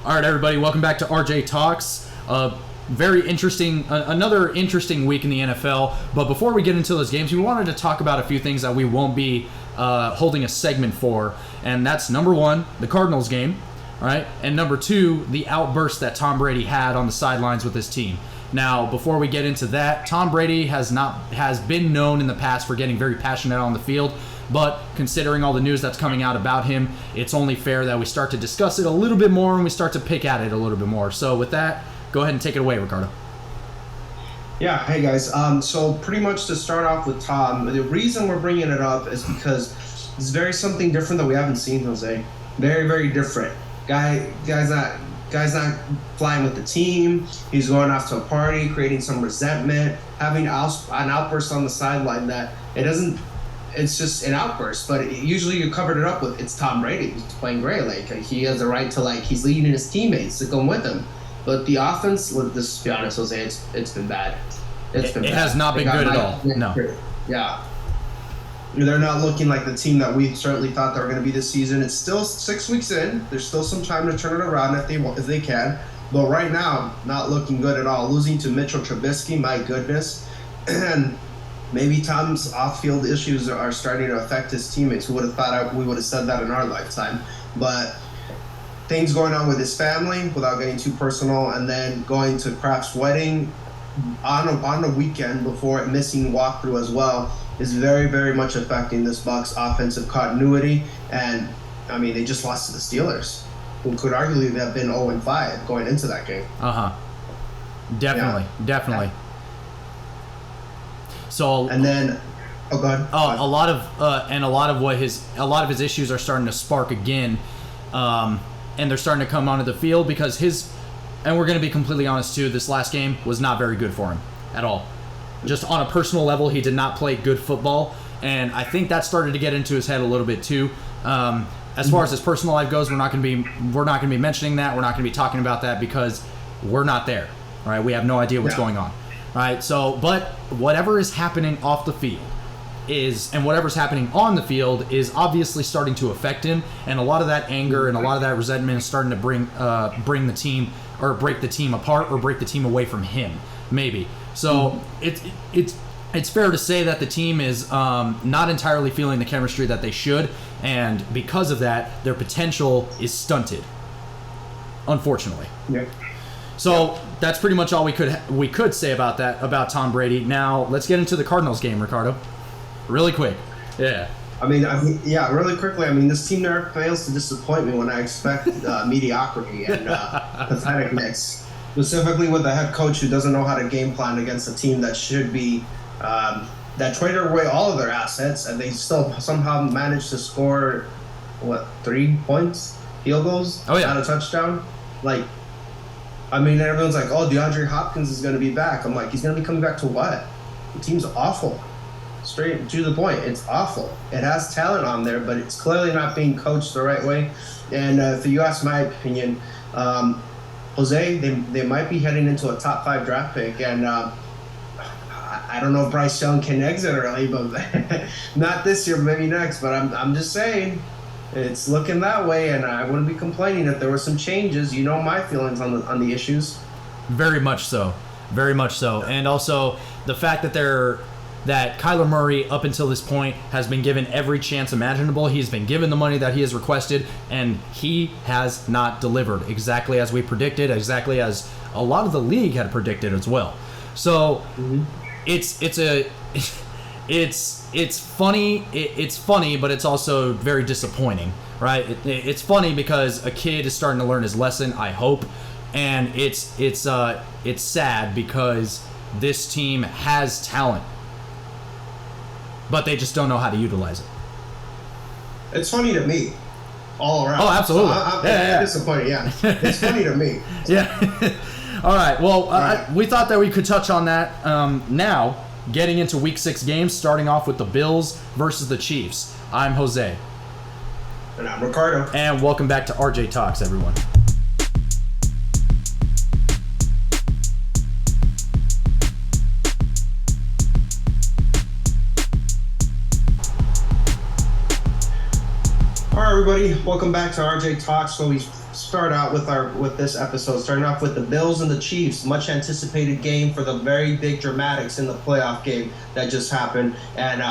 All right, everybody, welcome back to RJ Talks. Very interesting, another interesting week in the NFL. But before we get into those games, we wanted to talk about a few things that we won't be holding a segment for. And that's number one, the Cardinals game, all right? And number two, the outburst that Tom Brady had on the sidelines with his team. Now, before we get into that, Tom Brady has been known in the past for getting very passionate on the field. But considering all the news that's coming out about him, it's only fair that we start to discuss it a little bit more and we start to pick at it a little bit more. So with that, go ahead and take it away, Ricardo. Yeah, hey guys. So pretty much to start off with Tom, the reason we're bringing it up is because it's very something different that we haven't seen, Jose. Very, very different. Guy's not flying with the team. He's going off to a party, creating some resentment, having an outburst on the sideline that it's just an outburst, but usually you covered it up with it's Tom Brady. He's playing great. Like he has a right to he's leading his teammates to come with him. But the offense, let's be honest, Jose, it's been bad. It has not been good at all. No. Yeah. They're not looking like the team that we certainly thought they were going to be this season. It's still 6 weeks in. There's still some time to turn it around if they can. But right now, not looking good at all. Losing to Mitchell Trubisky, my goodness. And maybe Tom's off-field issues are starting to affect his teammates. Who would have thought we would have said that in our lifetime? But things going on with his family, without getting too personal, and then going to Kraft's wedding on the weekend before missing walkthrough as well, is very, very much affecting this Bucs offensive continuity. And, I mean, they just lost to the Steelers, who could arguably have been 0-5 going into that game. Definitely. Yeah. So and then, go ahead. A lot of his issues are starting to spark again, and they're starting to come onto the field because and we're going to be completely honest too, this last game was not very good for him at all. Just on a personal level, he did not play good football, and I think that started to get into his head a little bit too. As far as his personal life goes, we're not going to be mentioning that. We're not going to be talking about that because we're not there. All right, we have no idea what's going on. All right, so but whatever is happening off the field and whatever's happening on the field is obviously starting to affect him, and a lot of that anger and a lot of that resentment is starting to bring the team or break the team apart or break the team away from him, maybe. So it's fair to say that the team is not entirely feeling the chemistry that they should, and because of that, their potential is stunted, unfortunately. Yeah. So that's pretty much all we could say about Tom Brady. Now let's get into the Cardinals game, Ricardo. Really quick. Yeah. I mean, really quickly. I mean, this team never fails to disappoint me when I expect mediocrity and patheticness. Specifically with a head coach who doesn't know how to game plan against a team that should be that traded away all of their assets, and they still somehow managed to score 3 points, field goals, not a touchdown. I mean, everyone's like, oh, DeAndre Hopkins is going to be back. I'm like, he's going to be coming back to what? The team's awful. Straight to the point, it's awful. It has talent on there, but it's clearly not being coached the right way. And if you ask my opinion, Jose, they might be heading into a top 5 draft pick. And I don't know if Bryce Young can exit early, but not this year, maybe next. But I'm just saying, it's looking that way, and I wouldn't be complaining if there were some changes. You know my feelings on the issues. Very much so. Very much so. And also the fact that Kyler Murray, up until this point, has been given every chance imaginable. He's been given the money that he has requested, and he has not delivered exactly as we predicted, exactly as a lot of the league had predicted as well. So it's funny. It's funny, but it's also very disappointing, right? It's funny because a kid is starting to learn his lesson, I hope, and it's sad because this team has talent, but they just don't know how to utilize it. It's funny to me, all around. Oh, absolutely. So I'm disappointed. Yeah, it's funny to me. Yeah. All right. Well, we thought that we could touch on that. Now, getting into Week 6 games, starting off with the Bills versus the Chiefs. I'm Jose. And I'm Ricardo. And welcome back to RJ Talks, everyone. All right, everybody. Welcome back to RJ Talks. So we start out with this episode, starting off with the Bills and the Chiefs, much anticipated game for the very big dramatics in the playoff game that just happened, and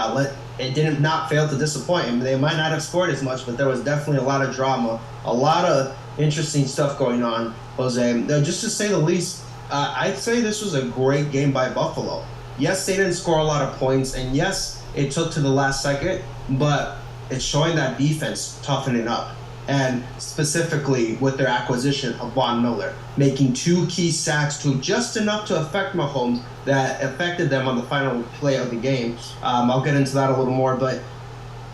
it didn't not fail to disappoint him. They might not have scored as much, but there was definitely a lot of drama, a lot of interesting stuff going on, Jose. Just to say the least, I'd say this was a great game by Buffalo. Yes, they didn't score a lot of points, and yes, it took to the last second, but it's showing that defense toughening up. And specifically with their acquisition of Von Miller, making 2 key sacks to just enough to affect Mahomes that affected them on the final play of the game. I'll get into that a little more, but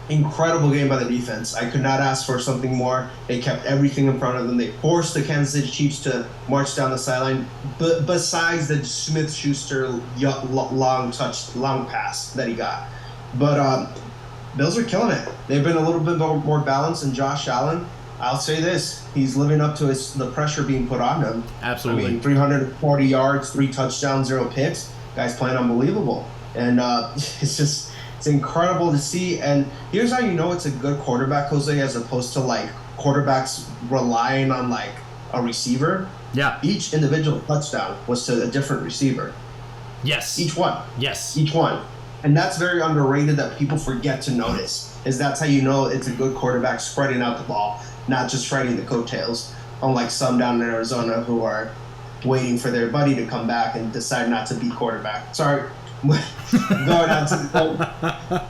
incredible game by the defense. I could not ask for something more. They kept everything in front of them. They forced the Kansas City Chiefs to march down the sideline, besides the Smith-Schuster long pass that he got. But Bills are killing it. They've been a little bit more balanced than Josh Allen. I'll say this. He's living up to the pressure being put on him. Absolutely. I mean, 340 yards, 3 touchdowns, 0 picks. Guy's playing unbelievable. And it's incredible to see. And here's how you know it's a good quarterback, Jose, as opposed to like quarterbacks relying on like a receiver. Yeah. Each individual touchdown was to a different receiver. Yes. Each one. Yes. Each one. And that's very underrated that people forget to notice, is that's how you know it's a good quarterback spreading out the ball, not just riding the coattails, unlike some down in Arizona who are waiting for their buddy to come back and decide not to be quarterback. Sorry. Going on to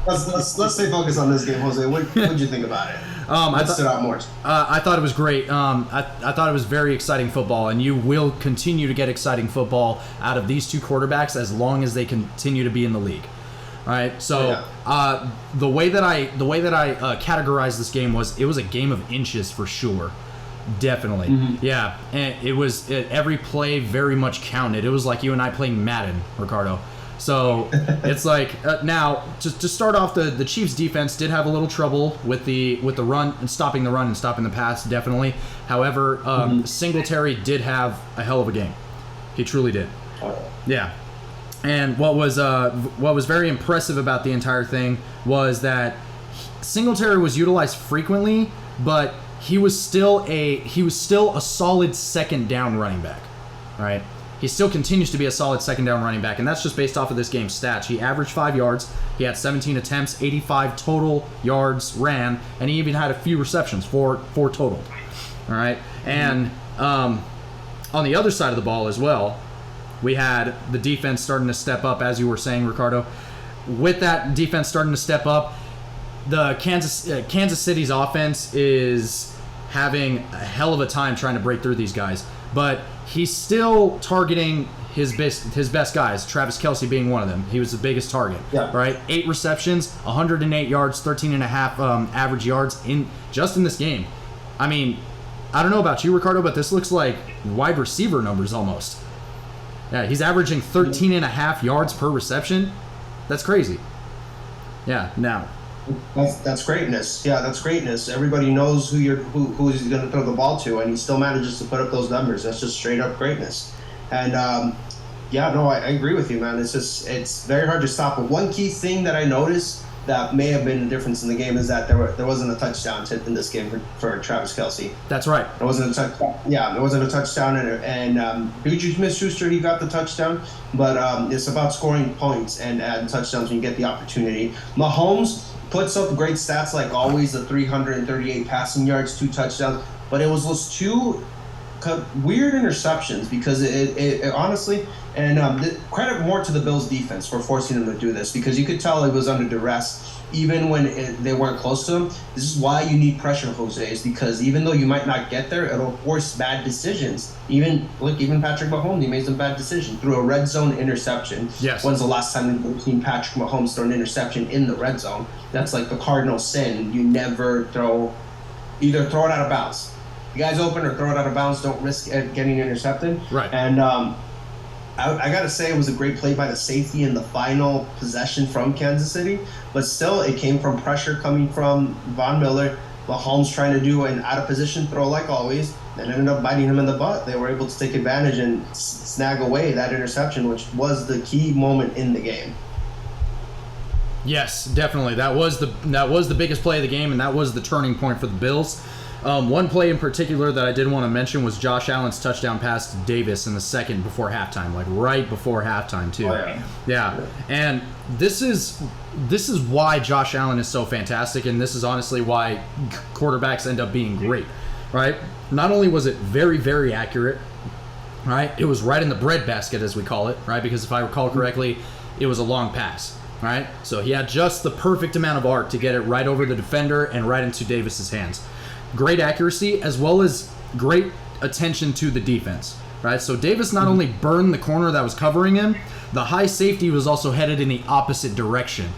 let's stay focused on this game, Jose. What did you think about it? What stood out more? I thought it was great. I thought it was very exciting football, and you will continue to get exciting football out of these 2 quarterbacks as long as they continue to be in the league. All right. So the way that I categorized this game was it was a game of inches for sure. Definitely. Mm-hmm. Yeah. And every play very much counted. It was like you and I playing Madden, Ricardo. So it's like now just to start off, the Chiefs defense did have a little trouble with the run and stopping the pass, definitely. However, Singletary did have a hell of a game. He truly did. Yeah. And what was very impressive about the entire thing was that Singletary was utilized frequently, but he was still a solid second down running back. All right. He still continues to be a solid second down running back, and that's just based off of this game's stats. He averaged 5 yards. He had 17 attempts, 85 total yards ran, and he even had a few receptions, four total. All right. And on the other side of the ball as well, we had the defense starting to step up, as you were saying, Ricardo. With that defense starting to step up, the Kansas City's offense is having a hell of a time trying to break through these guys, but he's still targeting his best guys, Travis Kelce being one of them. He was the biggest target. Yeah. Right? 8 receptions, 108 yards, 13.5 average yards in this game. I mean, I don't know about you, Ricardo, but this looks like wide receiver numbers almost. Yeah, he's averaging 13.5 yards per reception. That's crazy. Yeah, now. That's greatness. Yeah, that's greatness. Everybody knows who he's going to throw the ball to, and he still manages to put up those numbers. That's just straight up greatness. And I agree with you, man. It's very hard to stop. But one key thing that I noticed that may have been the difference in the game is that there wasn't a touchdown in this game for Travis Kelce. That's right. There wasn't a touchdown. Yeah, there wasn't a touchdown, and Juju Smith-Schuster, he got the touchdown, but it's about scoring points and adding touchdowns when you get the opportunity. Mahomes puts up great stats like always, the 338 passing yards, 2 touchdowns, but it was those 2 weird interceptions because it honestly, and credit more to the Bills defense for forcing him to do this, because you could tell he was under duress even when they weren't close to him. This is why you need pressure, Jose, is because even though you might not get there, it'll force bad decisions. Even Patrick Mahomes, he made some bad decisions through a red zone interception. Yes. When's the last time you've seen Patrick Mahomes throw an interception in the red zone? That's like the cardinal sin. You never either throw it out of bounds. The guy's open or throw it out of bounds. Don't risk getting intercepted. Right. And I got to say it was a great play by the safety in the final possession from Kansas City, but still it came from pressure coming from Von Miller. Mahomes trying to do an out-of-position throw like always, and ended up biting him in the butt. They were able to take advantage and snag away that interception, which was the key moment in the game. Yes, definitely. That was the biggest play of the game, and that was the turning point for the Bills. One play in particular that I did want to mention was Josh Allen's touchdown pass to Davis in the second before halftime, like right before halftime too. Oh, yeah. Yeah, and this is why Josh Allen is so fantastic, and this is honestly why quarterbacks end up being great, right? Not only was it very, very accurate, right? It was right in the breadbasket, as we call it, right? Because if I recall correctly, it was a long pass, right? So he had just the perfect amount of arc to get it right over the defender and right into Davis's hands. Great accuracy, as well as great attention to the defense, right? So Davis not only burned the corner that was covering him, the high safety was also headed in the opposite direction.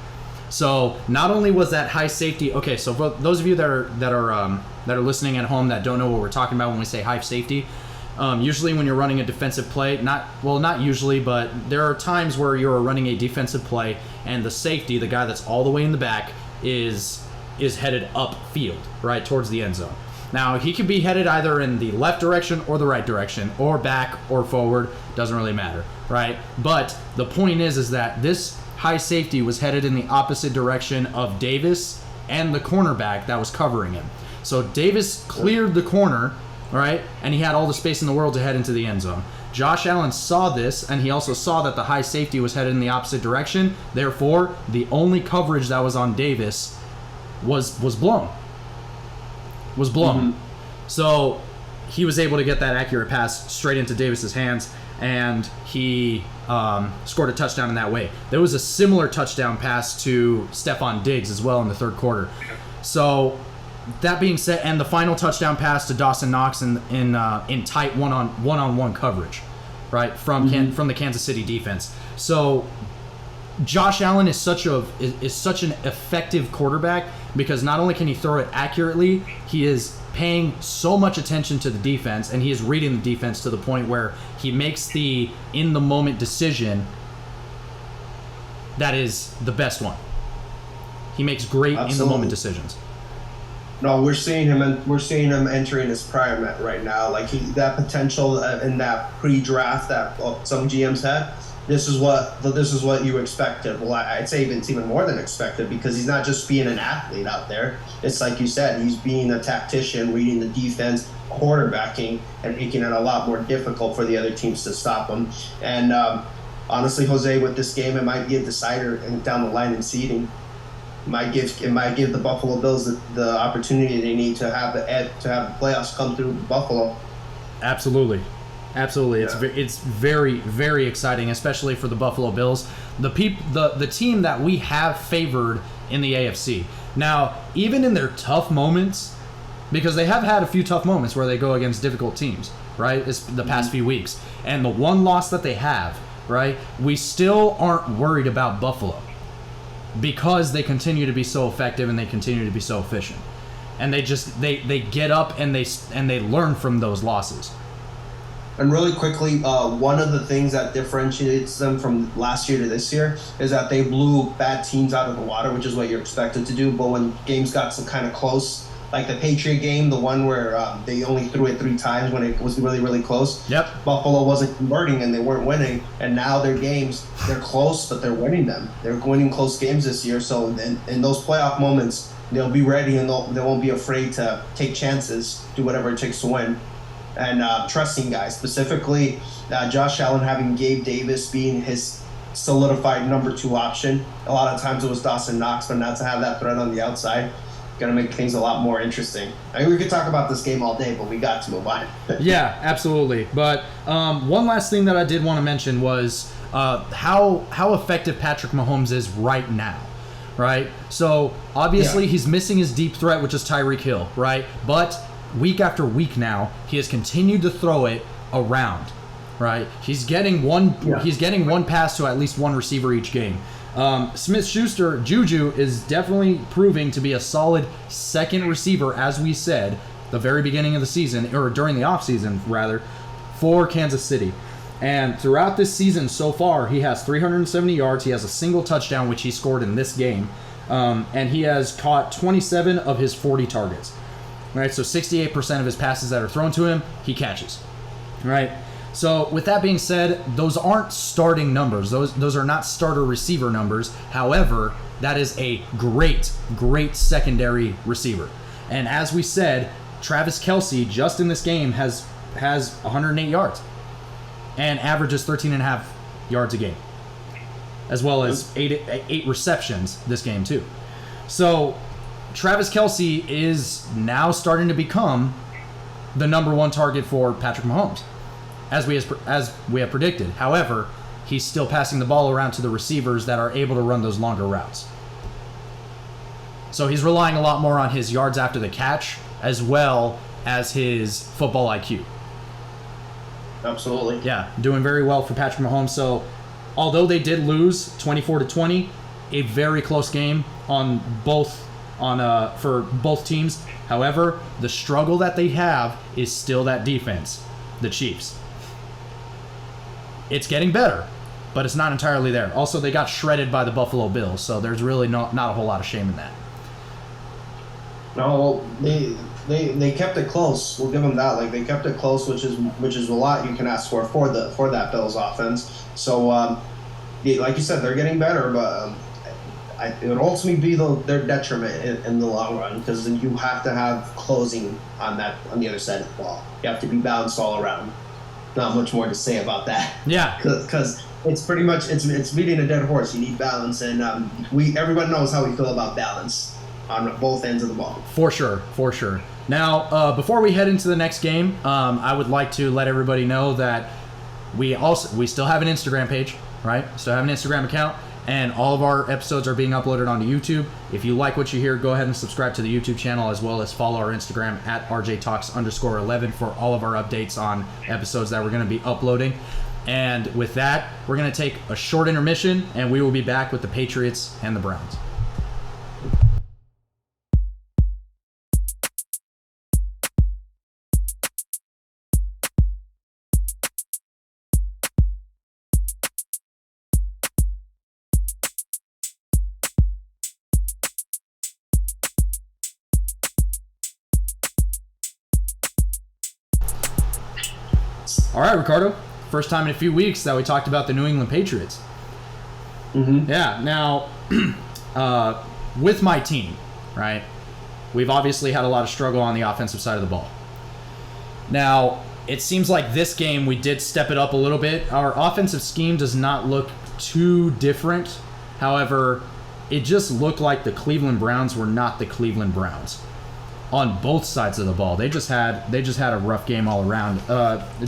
So not only was that high safety, okay, so for those of you that are listening at home that don't know what we're talking about when we say high safety, usually when you're running a defensive play, not usually, but there are times where you're running a defensive play and the safety, the guy that's all the way in the back, is headed upfield, right, towards the end zone. Now, he could be headed either in the left direction or the right direction, or back or forward, doesn't really matter, right? But the point is that this high safety was headed in the opposite direction of Davis and the cornerback that was covering him. So Davis cleared the corner, right, and he had all the space in the world to head into the end zone. Josh Allen saw this, and he also saw that the high safety was headed in the opposite direction. Therefore, the only coverage that was on Davis was blown. So he was able to get that accurate pass straight into Davis's hands, and he scored a touchdown in that way. There was a similar touchdown pass to Stephon Diggs as well in the third quarter. So that being said, and the final touchdown pass to Dawson Knox in tight one-on-one coverage, right, from the Kansas City defense. So Josh Allen is such an effective quarterback because not only can he throw it accurately, he is paying so much attention to the defense, and he is reading the defense to the point where he makes the in-the-moment decision that is the best one. He makes great in-the-moment decisions. No, we're seeing him entering his prime right now. Like that potential in that pre-draft that some GMs had. This is what you expected. Well, I'd say it's even more than expected because he's not just being an athlete out there. It's like you said, he's being a tactician, reading the defense, quarterbacking, and making it a lot more difficult for the other teams to stop him. And honestly, Jose, with this game, it might be a decider down the line in seeding. It might give the Buffalo Bills the opportunity they need to have the playoffs come through Buffalo. Absolutely. Yeah. It's very, very exciting, especially for the Buffalo Bills, the team that we have favored in the AFC. Now, even in their tough moments, because they have had a few tough moments where they go against difficult teams, right? It's the past few weeks, and the one loss that they have, right? We still aren't worried about Buffalo because they continue to be so effective and they continue to be so efficient, and they get up and they learn from those losses. And really quickly, one of the things that differentiates them from last year to this year is that they blew bad teams out of the water, which is what you're expected to do. But when games got some kind of close, like the Patriot game, the one where they only threw it 3 times when it was really, really close. Yep. Buffalo wasn't converting and they weren't winning. And now their games, they're close, but they're winning them. They're winning close games this year. So in those playoff moments, they'll be ready and they won't be afraid to take chances, do whatever it takes to win. And trusting guys, specifically Josh Allen having Gabe Davis being his solidified number 2 option. A lot of times it was Dawson Knox, but not to have that threat on the outside, going to make things a lot more interesting. I mean, we could talk about this game all day, but we got to move on. Yeah, absolutely. But one last thing that I did want to mention was how effective Patrick Mahomes is right now. Right? So obviously he's missing his deep threat, which is Tyreek Hill, right? But week after week now, he has continued to throw it around, right? He's getting one pass to at least one receiver each game. Smith-Schuster, Juju, is definitely proving to be a solid second receiver, as we said, the very beginning of the season, or during the offseason, rather, for Kansas City. And throughout this season so far, he has 370 yards. He has a single touchdown, which he scored in this game. And he has caught 27 of his 40 targets. Right, so 68% of his passes that are thrown to him, he catches. Right? So with that being said, those aren't starting numbers. Those are not starter receiver numbers. However, that is a great secondary receiver. And as we said, Travis Kelce, just in this game, has 108 yards and averages 13.5 yards a game, as well as eight receptions this game too. So Travis Kelce is now starting to become the number one target for Patrick Mahomes, as we have predicted. However, he's still passing the ball around to the receivers that are able to run those longer routes. So he's relying a lot more on his yards after the catch as well as his football IQ. Absolutely. Yeah, doing very well for Patrick Mahomes. So although they did lose 24-20, a very close game for both teams. However, the struggle that they have is still that defense, the Chiefs. It's getting better, but it's not entirely there. Also, they got shredded by the Buffalo Bills, so there's really not a whole lot of shame in that. No, they kept it close. We'll give them that. Like, they kept it close, which is a lot you can ask for that Bills offense. So, like you said, they're getting better, but it would ultimately be their detriment in the long run, because you have to have closing on the other side of the ball. You have to be balanced all around. Not much more to say about that. Yeah, because it's pretty much it's beating a dead horse. You need balance, and everyone knows how we feel about balance on both ends of the ball. For sure. Now, before we head into the next game, I would like to let everybody know that we still have an Instagram page, right? Still have an Instagram account, and all of our episodes are being uploaded onto YouTube. If you like what you hear, go ahead and subscribe to the YouTube channel, as well as follow our Instagram at RJTalks_11 for all of our updates on episodes that we're going to be uploading. And with that, we're going to take a short intermission, and we will be back with the Patriots and the Browns. All right, Ricardo. First time in a few weeks that we talked about the New England Patriots. Mm-hmm. Yeah. Now, with my team, right, we've obviously had a lot of struggle on the offensive side of the ball. Now, it seems like this game we did step it up a little bit. Our offensive scheme does not look too different. However, it just looked like the Cleveland Browns were not the Cleveland Browns. On both sides of the ball, they just had a rough game all around.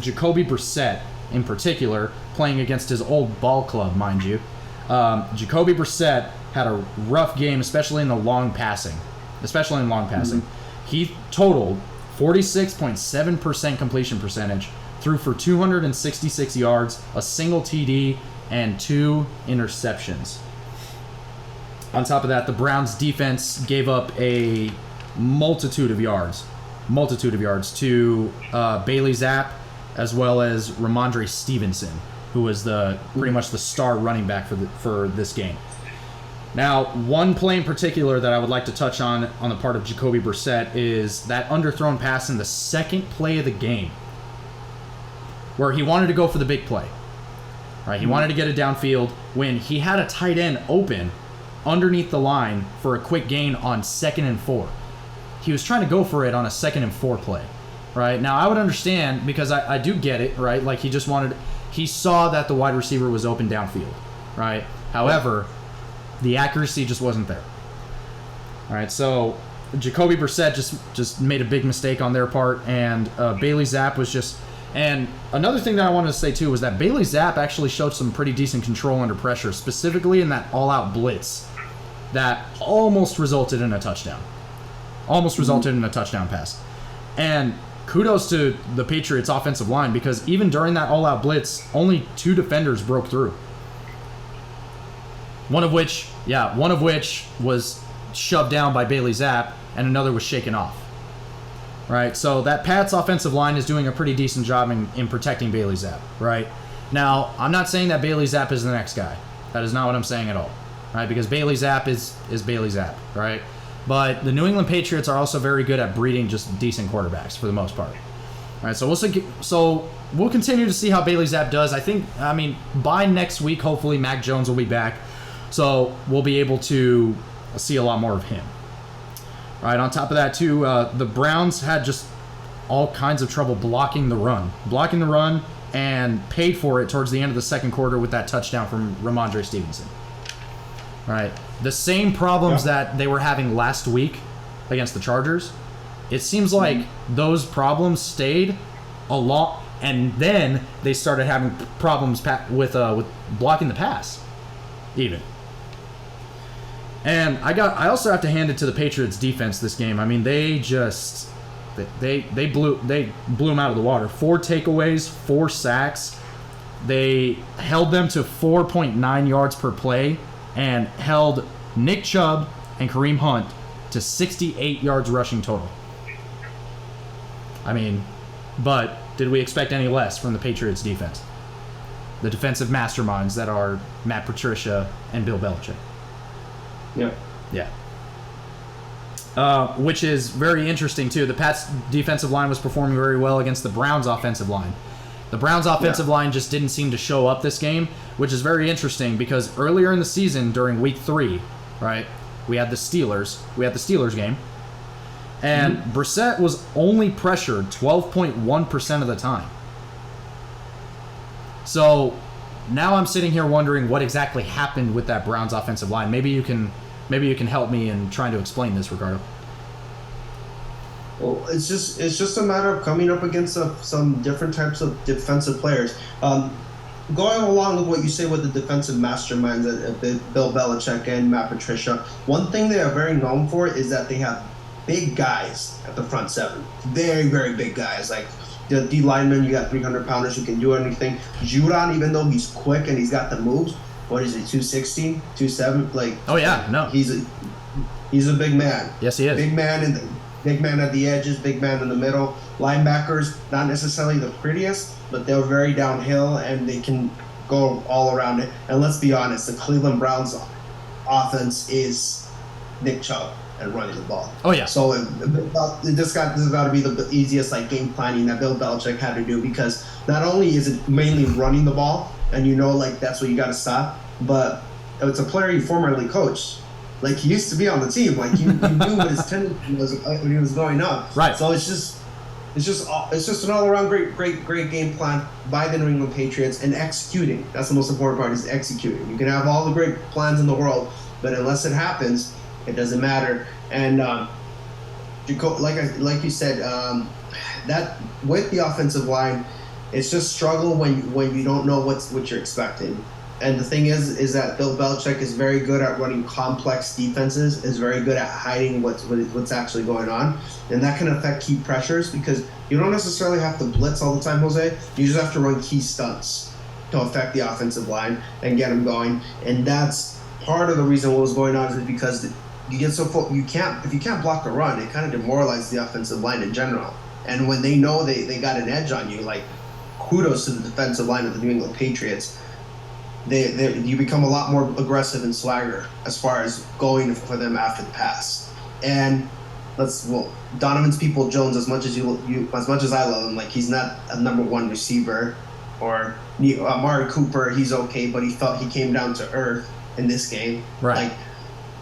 Jacoby Brissett, in particular, playing against his old ball club, mind you. Jacoby Brissett had a rough game, especially in long passing. Mm-hmm. He totaled 46.7% completion percentage, threw for 266 yards, a single TD, and 2 interceptions. On top of that, the Browns defense gave up a multitude of yards to Bailey Zapp, as well as Ramondre Stevenson, who was pretty much the star running back for this game. Now, one play in particular that I would like to touch on the part of Jacoby Brissett is that underthrown pass in the second play of the game, where he wanted to go for the big play. Right, he wanted to get it downfield when he had a tight end open underneath the line for a quick gain on 2nd and 4. He was trying to go for it on a 2nd and 4 play, right? Now, I would understand, because I do get it, right? Like, he saw that the wide receiver was open downfield, right? However, the accuracy just wasn't there. All right, so Jacoby Brissett just made a big mistake on their part, and Bailey Zapp was just... And another thing that I wanted to say, too, was that Bailey Zapp actually showed some pretty decent control under pressure, specifically in that all-out blitz that almost resulted in a touchdown. In a touchdown pass. And kudos to the Patriots offensive line, because even during that all-out blitz, only 2 defenders broke through. One of which was shoved down by Bailey Zapp, and another was shaken off. Right? So that Pats offensive line is doing a pretty decent job in protecting Bailey Zapp, right? Now, I'm not saying that Bailey Zapp is the next guy. That is not what I'm saying at all. Right? Because Bailey Zapp is Bailey Zapp, right? But the New England Patriots are also very good at breeding just decent quarterbacks for the most part. All right, so we'll continue to see how Bailey Zapp does. I mean, by next week, hopefully Mac Jones will be back, so we'll be able to see a lot more of him. All right, on top of that, too, the Browns had just all kinds of trouble blocking the run, and paid for it towards the end of the second quarter with that touchdown from Ramondre Stevenson. Right, the same problems that they were having last week against the Chargers. It seems like those problems stayed a lot, and then they started having problems with blocking the pass, even. And I also have to hand it to the Patriots defense this game. I mean, they blew them out of the water. 4 takeaways, 4 sacks. They held them to 4.9 yards per play and held Nick Chubb and Kareem Hunt to 68 yards rushing total. I mean, but did we expect any less from the Patriots defense? The defensive masterminds that are Matt Patricia and Bill Belichick. Yeah. Which is very interesting, too. The Pats' defensive line was performing very well against the Browns' offensive line. The Browns' offensive line just didn't seem to show up this game, which is very interesting because earlier in the season, during Week 3, right, we had the Steelers game, and Brissett was only pressured 12.1% of the time. So now I'm sitting here wondering what exactly happened with that Browns offensive line. Maybe you can help me in trying to explain this, Ricardo. Well, it's just a matter of coming up against some different types of defensive players. Going along with what you say with the defensive masterminds, Bill Belichick and Matt Patricia, one thing they are very known for is that they have big guys at the front seven. Very, very big guys. Like the D lineman, you got 300-pounders who can do anything. Judon, even though he's quick and he's got the moves, what is he, 260, 270? Like, oh yeah, no, he's a big man. Yes, he is. Big man at the edges, big man in the middle. Linebackers, not necessarily the prettiest, but they're very downhill and they can go all around it. And let's be honest, the Cleveland Browns offense is Nick Chubb and running the ball. Oh yeah. So this got to be the easiest game planning that Bill Belichick had to do, because not only is it mainly running the ball, and that's what you got to stop, but it's a player he formerly coached. Like, he used to be on the team. Like, you knew what his tendency was when he was going up. Right. So it's just an all-around great game plan by the New England Patriots, and executing. That's the most important part, is executing. You can have all the great plans in the world, but unless it happens, it doesn't matter. And like you said, that with the offensive line, it's just struggle when you don't know what you're expecting. And the thing is that Bill Belichick is very good at running complex defenses, is very good at hiding what's actually going on. And that can affect key pressures, because you don't necessarily have to blitz all the time, Jose. You just have to run key stunts to affect the offensive line and get them going. And that's part of the reason what was going on, is because you get so full, if you can't block the run, it kind of demoralizes the offensive line in general. And when they know they got an edge on you, like, kudos to the defensive line of the New England Patriots. You become a lot more aggressive and swagger as far as going for them after the pass. And Donovan's People-Jones, as much as I love him, like, he's not a number one receiver. Or Amari Cooper, he's okay, but he came down to earth in this game. Right. Like,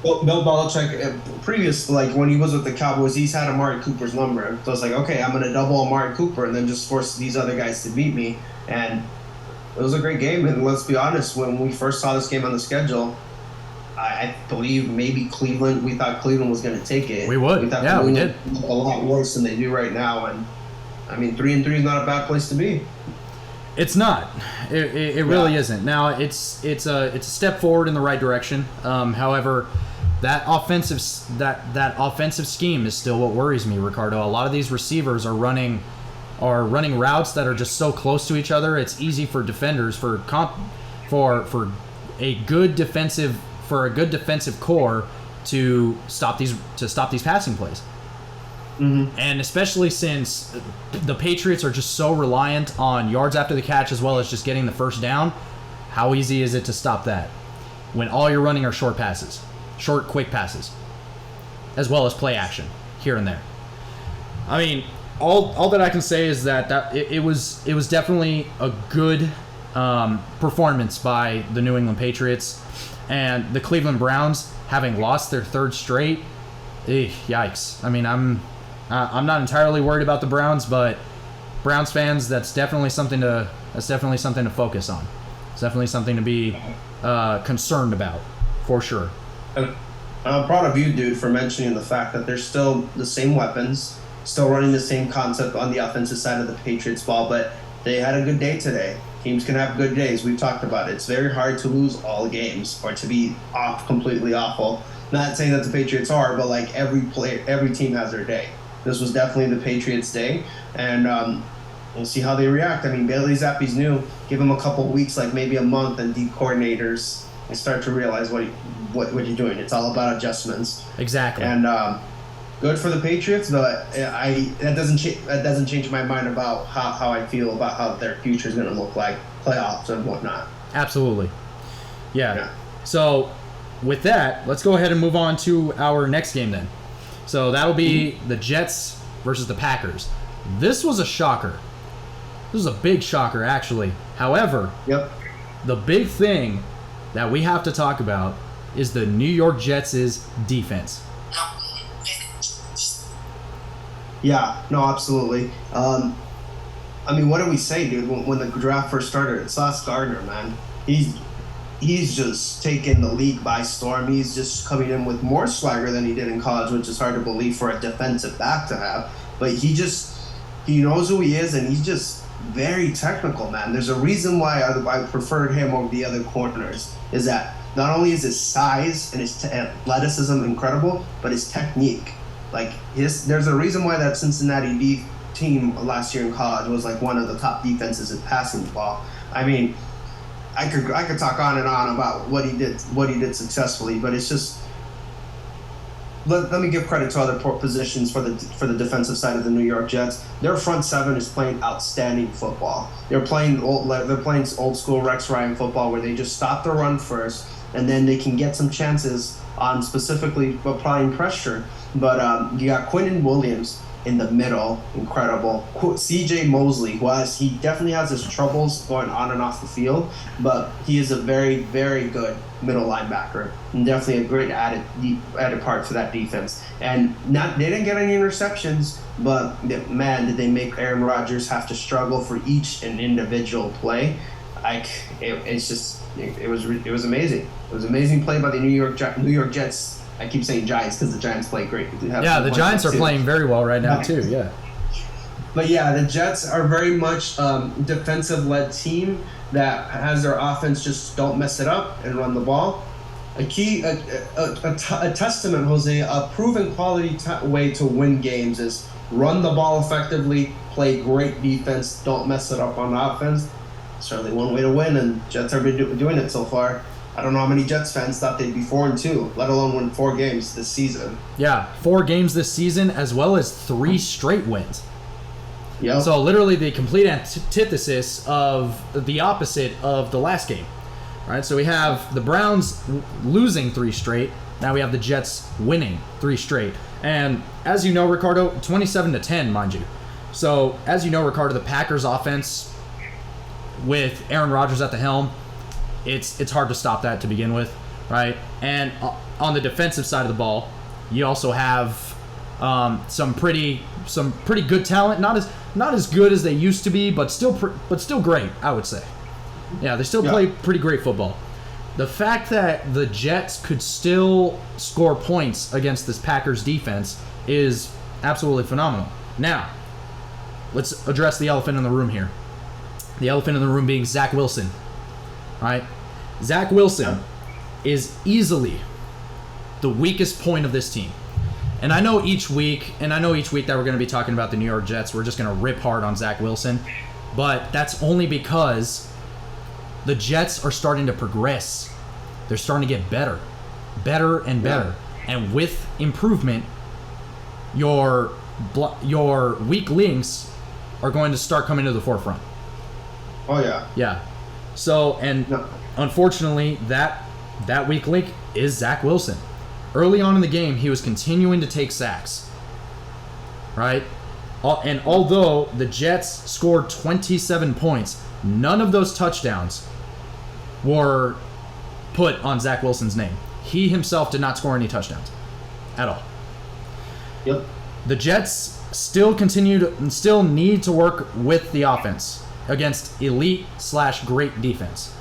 Bill Belichick, when he was with the Cowboys, he's had Amari Cooper's number. So it's like, okay, I'm going to double Amari Cooper and then just force these other guys to beat me. And it was a great game. And let's be honest, when we first saw this game on the schedule, I believe maybe we thought Cleveland was going to take it. We would. We did. A lot worse than they do right now. And, I mean, 3-3 is not a bad place to be. It's not. It really isn't. Now, it's a step forward in the right direction. However, that offensive scheme is still what worries me, Ricardo. A lot of these receivers are running routes that are just so close to each other. It's easy for defenders for a good defensive core to stop these passing plays. Mm-hmm. And especially since the Patriots are just so reliant on yards after the catch as well as just getting the first down, how easy is it to stop that when all you're running are short quick passes, as well as play action here and there? I mean, all that I can say is that it was definitely a good performance by the New England Patriots, and the Cleveland Browns, having lost their third straight. Yikes! I mean, I'm not entirely worried about the Browns, but Browns fans, that's definitely something to focus on. It's definitely something to be concerned about, for sure. And I'm proud of you, dude, for mentioning the fact that there's still the same weapons, still running the same concept on the offensive side of the Patriots ball, but they had a good day today. Teams can have good days. We've talked about it. It's very hard to lose all games or to be completely awful. Not saying that the Patriots are, but like every team has their day. This was definitely the Patriots' day, and we'll see how they react. I mean, Bailey Zappe's new. Give him a couple weeks, like maybe a month, and D coordinators and start to realize what you're doing. It's all about adjustments. Exactly. And good for the Patriots, but that doesn't change my mind about how I feel about how their future is going to look like, playoffs and whatnot. Absolutely. Yeah. So with that, let's go ahead and move on to our next game then. So that'll be the Jets versus the Packers. This was a shocker. This was a big shocker, actually. However, the big thing that we have to talk about is the New York Jets' defense. Yeah, no, absolutely. I mean, what do we say, dude? When the draft first started, it's Sauce Gardner, man. He's just taken the league by storm. He's just coming in with more swagger than he did in college, which is hard to believe for a defensive back to have. But he knows who he is, and he's just very technical, man. There's a reason why I preferred him over the other corners, is that not only is his size and his athleticism incredible, but his technique. Like, there's a reason why that Cincinnati D team last year in college was like one of the top defenses in passing the ball. I mean, I could talk on and on about what he did successfully, but it's just let me give credit to other positions for the defensive side of the New York Jets. Their front seven is playing outstanding football. They're playing old school Rex Ryan football where they just stop the run first, and then they can get some chances on specifically applying pressure. But you got Quinnen Williams in the middle, incredible. C.J. Mosley, he definitely has his troubles going on and off the field, but he is a very, very good middle linebacker and definitely a great added part for that defense. And they didn't get any interceptions, but man, did they make Aaron Rodgers have to struggle for each and individual play. It was amazing. It was amazing play by the New York Jets. I keep saying Giants because the Giants play great. Yeah, the Giants are playing very well right now too. Yeah. But yeah, the Jets are very much defensive-led team that has their offense just don't mess it up and run the ball. A testament, Jose, a proven quality way to win games is run the ball effectively, play great defense, don't mess it up on offense. Certainly one way to win, and Jets have been doing it so far. I don't know how many Jets fans thought they'd be 4-2, let alone win 4 games this season. Yeah, 4 games this season, as well as 3 straight wins. Yep. So literally the complete antithesis of the opposite of the last game. All right, so we have the Browns losing 3 straight. Now we have the Jets winning 3 straight. And as you know, Ricardo, 27-10, mind you. So as you know, Ricardo, the Packers offense with Aaron Rodgers at the helm, it's hard to stop that to begin with, right? And on the defensive side of the ball, you also have some pretty good talent. Not as good as they used to be, but still great, I would say. Yeah, they still play pretty great football. The fact that the Jets could still score points against this Packers defense is absolutely phenomenal. Now, let's address the elephant in the room here. The elephant in the room being Zach Wilson. All right, Zach Wilson is easily the weakest point of this team. And I know each week that we're going to be talking about the New York Jets, we're just going to rip hard on Zach Wilson. But that's only because the Jets are starting to progress. They're starting to get better and better. Yeah. And with improvement, your weak links are going to start coming to the forefront. Oh, yeah. Yeah. So, and unfortunately, that weak link is Zach Wilson. Early on in the game, he was continuing to take sacks, right? And although the Jets scored 27 points, none of those touchdowns were put on Zach Wilson's name. He himself did not score any touchdowns at all. Yep. The Jets still need to work with the offense against elite/great defense,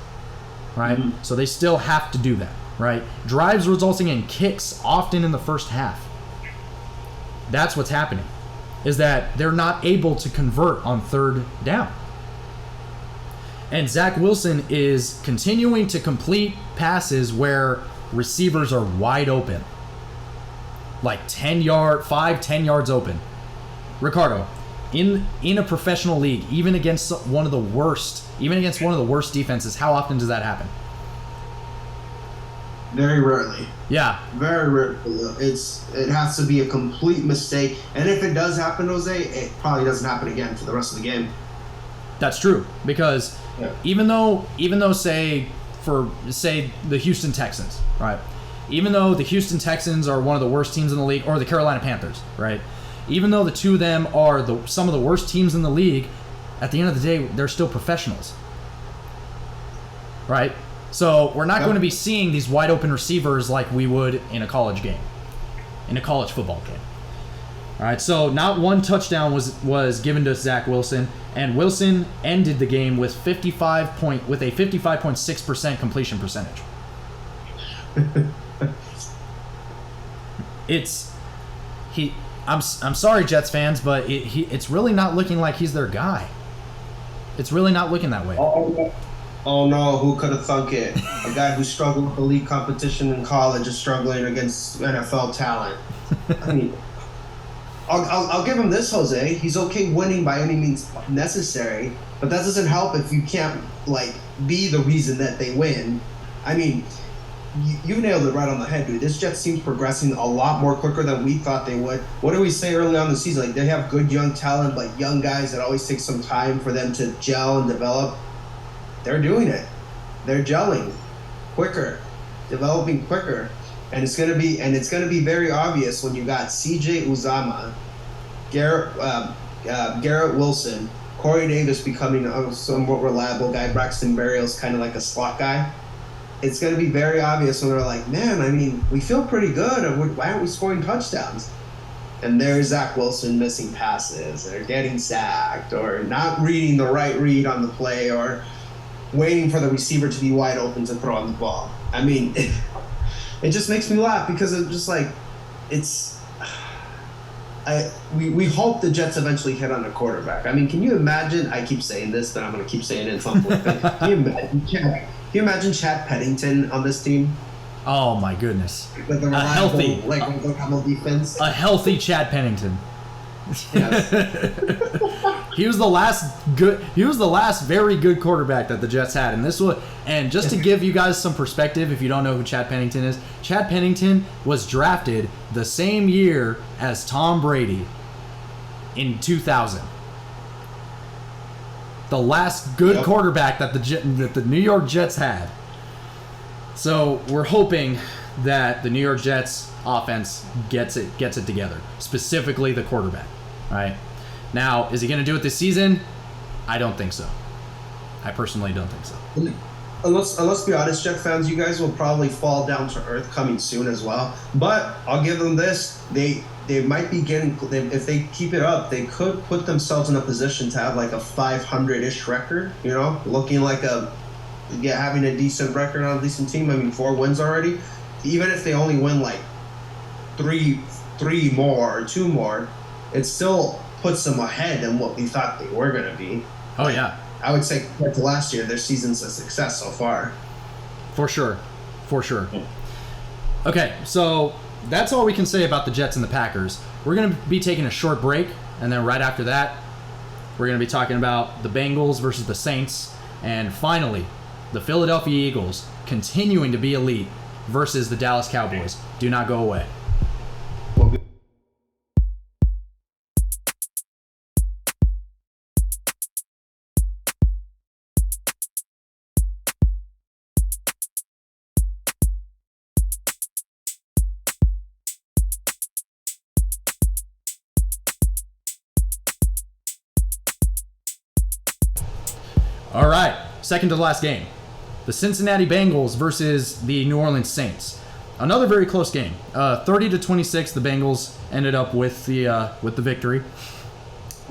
right? Mm-hmm. So they still have to do that, right? Drives resulting in kicks often in the first half. That's what's happening, is that they're not able to convert on third down. And Zach Wilson is continuing to complete passes where receivers are wide open. Like 10 yards open. Ricardo, in a professional league, even against one of the worst defenses, how often does that happen? Very rarely. Yeah. Very rarely. It has to be a complete mistake. And if it does happen, Jose, it probably doesn't happen again for the rest of the game. That's true, because even though say the Houston Texans, right? Even though the Houston Texans are one of the worst teams in the league, or the Carolina Panthers, right? Even though the two of them are some of the worst teams in the league, at the end of the day, they're still professionals, right? So we're not going to be seeing these wide open receivers like we would in a college game, in a college football game. All right, so not one touchdown was given to Zach Wilson, and Wilson ended the game with a 55.6% completion percentage. I'm sorry, Jets fans, but it's really not looking like he's their guy. It's really not looking that way. Oh no, who could have thunk it? A guy who struggled with elite competition in college is struggling against NFL talent. I mean, I'll give him this, Jose. He's okay winning by any means necessary, but that doesn't help if you can't be the reason that they win. I mean, you nailed it right on the head, dude. This Jets team's progressing a lot more quicker than we thought they would. What did we say early on in the season? They have good young talent, young guys that always take some time for them to gel and develop. They're doing it. They're gelling quicker, developing quicker, and it's gonna be very obvious when you got C.J. Uzomah, Garrett Wilson, Corey Davis becoming a somewhat reliable guy. Braxton Berrios kind of like a slot guy. It's going to be very obvious when they're like, man, I mean, we feel pretty good. Why aren't we scoring touchdowns? And there's Zach Wilson missing passes, or getting sacked, or not reading the right read on the play, or waiting for the receiver to be wide open to throw on the ball. I mean, it just makes me laugh because it's just we hope the Jets eventually hit on a quarterback. I mean, can you imagine? I keep saying this, but I'm going to keep saying it. Can you imagine Chad Pennington on this team? Oh my goodness! Like a healthy defense. A healthy Chad Pennington. Yes. He was the last very good quarterback that the Jets had, and just to give you guys some perspective, if you don't know who Chad Pennington is, Chad Pennington was drafted the same year as Tom Brady in 2000. The last good quarterback that the New York Jets had. So we're hoping that the New York Jets offense gets it together, specifically the quarterback. All right. Now, is he going to do it this season? I don't think so. I personally don't think so. And let's be honest, Jet fans, you guys will probably fall down to earth coming soon as well. But I'll give them this: they might be getting, if they keep it up, they could put themselves in a position to have like a 500-ish record. Looking like having a decent record on a decent team. I mean, 4 wins already. Even if they only win like three more or 2 more, it still puts them ahead than what we thought they were going to be. Oh, yeah. I would say compared to last year, their season's a success so far. For sure. Okay, so that's all we can say about the Jets and the Packers. We're going to be taking a short break, and then right after that, we're going to be talking about the Bengals versus the Saints, and finally, the Philadelphia Eagles continuing to be elite versus the Dallas Cowboys. Do not go away. All right, second to the last game. The Cincinnati Bengals versus the New Orleans Saints. another very close game. 30-26, the Bengals ended up with the victory.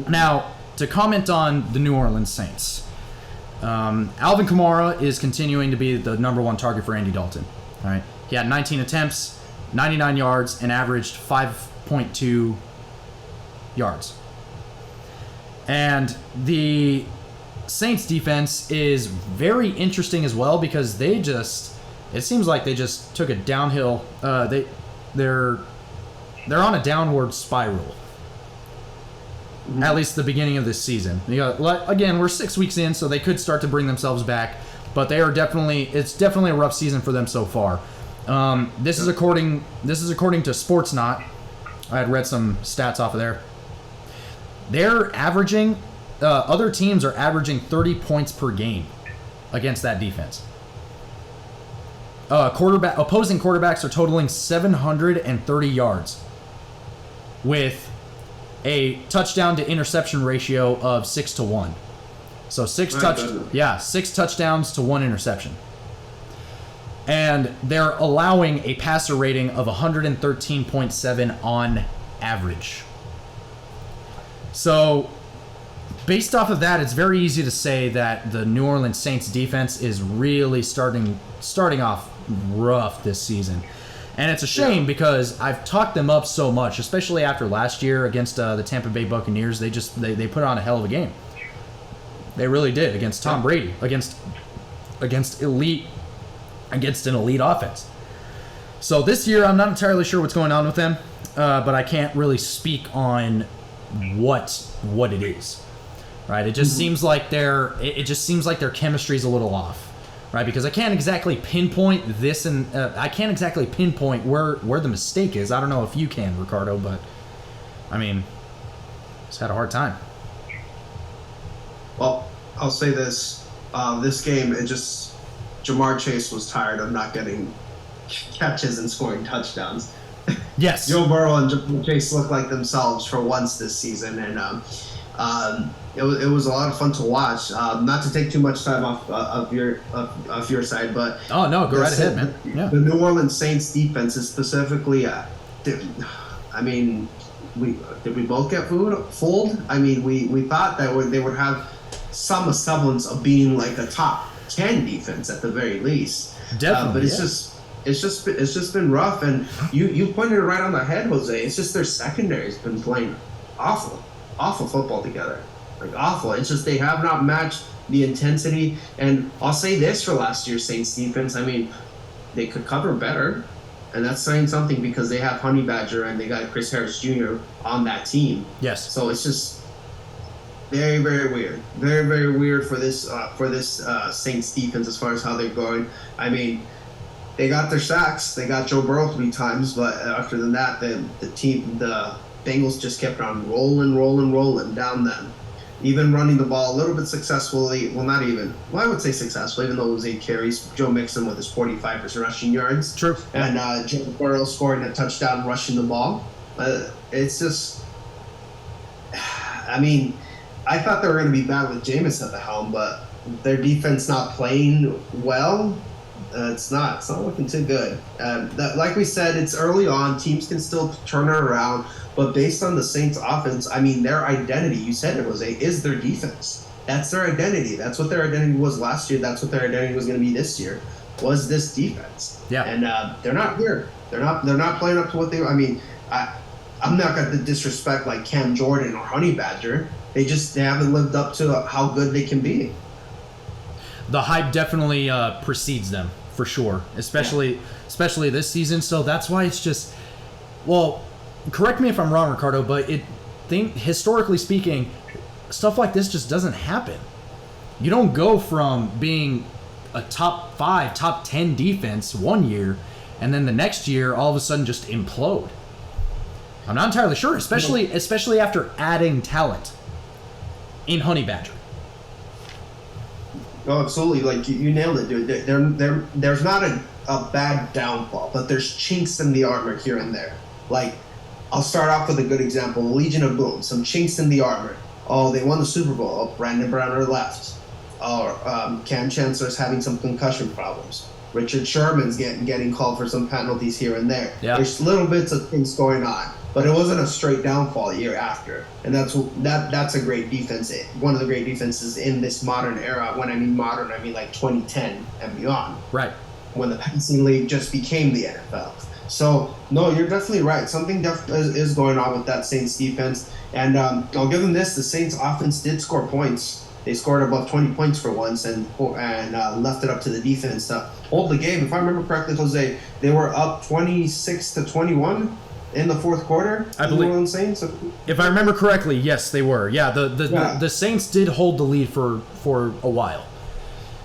Now, to comment on the New Orleans Saints, Alvin Kamara is continuing to be the number one target for Andy Dalton. All right, he had 19 attempts, 99 yards, and averaged 5.2 yards. And the Saints defense is very interesting as well because it seems like they just took a downhill. They're on a downward spiral. At least the beginning of this season. Again, we're 6 weeks in, so they could start to bring themselves back, but it's definitely a rough season for them so far. This is according to Sportsnot. I had read some stats off of there. They're averaging. Other teams are averaging 30 points per game against that defense. Opposing quarterbacks are totaling 730 yards with a touchdown to interception ratio of 6-1. So six touchdowns to 1 interception. And they're allowing a passer rating of 113.7 on average. So based off of that, it's very easy to say that the New Orleans Saints defense is really starting off rough this season. And it's a shame because I've talked them up so much, especially after last year against the Tampa Bay Buccaneers. They put on a hell of a game. They really did against Tom Brady, against an elite offense. So this year, I'm not entirely sure what's going on with them, but I can't really speak on what it is. Right? It just seems like their chemistry is a little off. Right, because I can't exactly pinpoint this, and I can't exactly pinpoint where the mistake is. I don't know if you can, Ricardo, but I mean, just had a hard time. Well, I'll say this: this game, Jamar Chase was tired of not getting catches and scoring touchdowns. Yes, Joe Burrow and Jamar Chase looked like themselves for once this season, and it was a lot of fun to watch. Not to take too much time off of your side, but oh no, go right ahead, man. Yeah. The New Orleans Saints defense is specifically. Did we both get fooled? I mean, we thought that they would have some semblance of being like a top 10 defense at the very least. Definitely, but it's just been rough, and you pointed it right on the head, Jose. It's just their secondary's been playing awful football together. Like awful. It's just they have not matched the intensity. And I'll say this for last year's Saints defense. I mean, they could cover better, and that's saying something because they have Honey Badger and they got Chris Harris Jr. on that team. Yes. So it's just very, very weird. Very, very weird for this Saints defense as far as how they're going. I mean, they got their sacks. They got Joe Burrow 3 times, but after that, the Bengals just kept on rolling down them. Even running the ball a little bit successfully. Well, not even. Well, I would say successful, even though it was 8 carries. Joe Mixon with his 45 rushing yards. True. And Joe Burrow scoring a touchdown rushing the ball. It's just... I mean, I thought they were going to be bad with Jameis at the helm, but their defense not playing well, it's not looking too good. Like we said, it's early on. Teams can still turn it around. But based on the Saints' offense, I mean, their identity, you said it, is their defense. That's their identity. That's what their identity was last year. That's what their identity was going to be this year, was this defense. Yeah. And they're not here. They're not playing up to what they – I mean, I'm not going to disrespect like Cam Jordan or Honey Badger. They haven't lived up to how good they can be. The hype definitely precedes them, for sure, especially this season. So that's why it's just – well – correct me if I'm wrong, Ricardo, but historically speaking, stuff like this just doesn't happen. You don't go from being a top 5, top 10 defense one year, and then the next year all of a sudden just implode. I'm not entirely sure, especially after adding talent in Honey Badger. Oh, absolutely! Like you nailed it, dude. There's not a bad downfall, but there's chinks in the armor here and there. Like, I'll start off with a good example. Legion of Boom, some chinks in the armor. Oh, they won the Super Bowl. Oh, Brandon Browner left. Oh, Cam Chancellor's having some concussion problems. Richard Sherman's getting called for some penalties here and there. Yeah. There's little bits of things going on, but it wasn't a straight downfall year after. And that's a great defense. One of the great defenses in this modern era. When I mean modern, I mean like 2010 and beyond. Right. When the passing league just became the NFL. So, no, you're definitely right. Something is going on with that Saints defense. And I'll give them this. The Saints offense did score points. They scored above 20 points for once and left it up to the defense to hold the game. If I remember correctly, Jose, they were up 26-21 in the fourth quarter. I believe. New Orleans Saints. If I remember correctly, yes, they were. Yeah, the Saints did hold the lead for a while.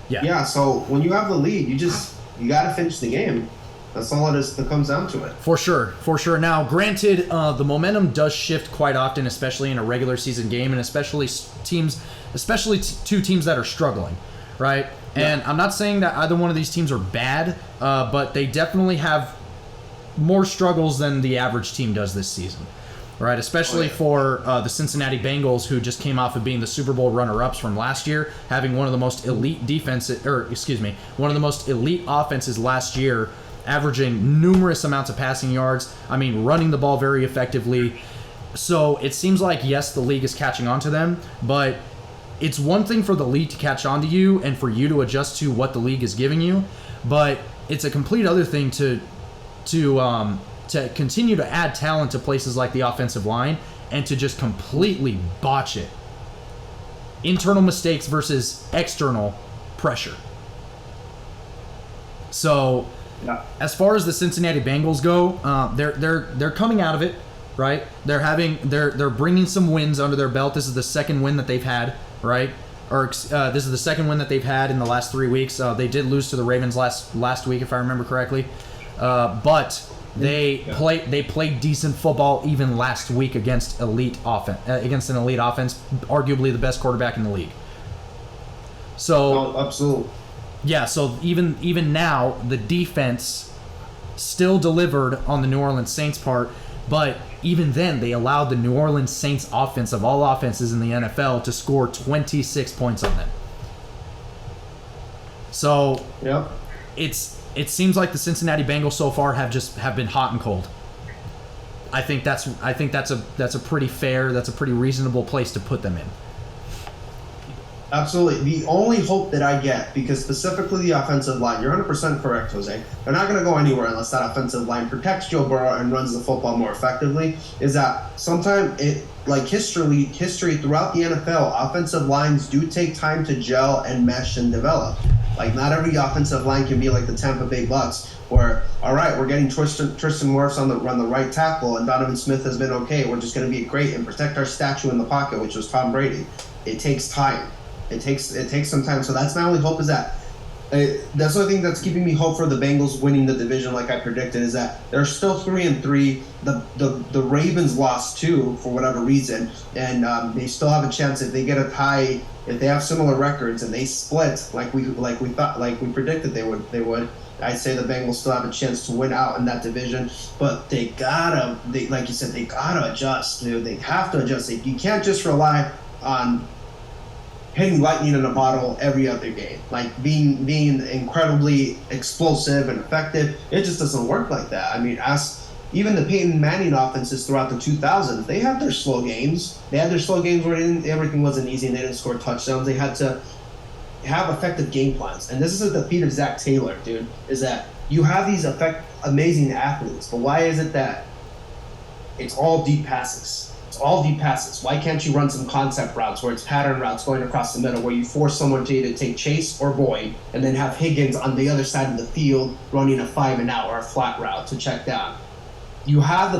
Yeah. Yeah. So when you have the lead, you got to finish the game. That's all it comes down to it. For sure. Now, granted, the momentum does shift quite often, especially in a regular season game, and especially two teams that are struggling, right? Yeah. And I'm not saying that either one of these teams are bad, but they definitely have more struggles than the average team does this season, right? Especially for the Cincinnati Bengals, who just came off of being the Super Bowl runner-ups from last year, having one of the most elite one of the most elite offenses last year, averaging numerous amounts of passing yards. I mean, running the ball very effectively. So it seems like, yes, the league is catching on to them, but it's one thing for the league to catch on to you and for you to adjust to what the league is giving you, but it's a complete other thing to continue to add talent to places like the offensive line and to just completely botch it. Internal mistakes versus external pressure. So, yeah. As far as the Cincinnati Bengals go, they're coming out of it, right? They're bringing some wins under their belt. This is the second win that they've had, right? This is the second win that they've had in the last 3 weeks. They did lose to the Ravens last week, if I remember correctly, but they played decent football even last week against an elite offense, arguably the best quarterback in the league. So, absolutely. Yeah, so even now, the defense still delivered on the New Orleans Saints part, but even then, they allowed the New Orleans Saints offense, of all offenses in the NFL, to score 26 points on them. So, yep. It seems like the Cincinnati Bengals so far have been hot and cold. I think that's a pretty fair, that's a pretty reasonable place to put them in. Absolutely. The only hope that I get, because specifically the offensive line, you're 100% correct, Jose. They're not going to go anywhere unless that offensive line protects Joe Burrow and runs the football more effectively. Is that sometimes history throughout the NFL, offensive lines do take time to gel and mesh and develop. Like, not every offensive line can be like the Tampa Bay Bucks, where, all right, we're getting Tristan Wirfs on the right tackle, and Donovan Smith has been okay. We're just going to be great and protect our statue in the pocket, which was Tom Brady. It takes time. It takes some time. So that's my only hope, is that that's the only thing that's keeping me hope for the Bengals winning the division, like I predicted, is that they're still 3-3. The Ravens lost 2 for whatever reason, and they still have a chance if they get a tie. If they have similar records and they split like we predicted they would. I'd say the Bengals still have a chance to win out in that division, but like you said, they gotta adjust, dude. They have to adjust. You can't just rely on hitting lightning in a bottle every other game, like being incredibly explosive and effective. It just doesn't work like that. I mean, even the Peyton Manning offenses throughout the 2000s, they had their slow games. They had their slow games where everything wasn't easy and they didn't score touchdowns. They had to have effective game plans. And this is the defeat of Zach Taylor, dude, is that you have these amazing athletes, but why is it that it's all deep passes? All deep passes. Why can't you run some concept routes where it's pattern routes going across the middle, where you force someone to either take Chase or Boyd, and then have Higgins on the other side of the field running a 5-and-out or a flat route to check down? You have the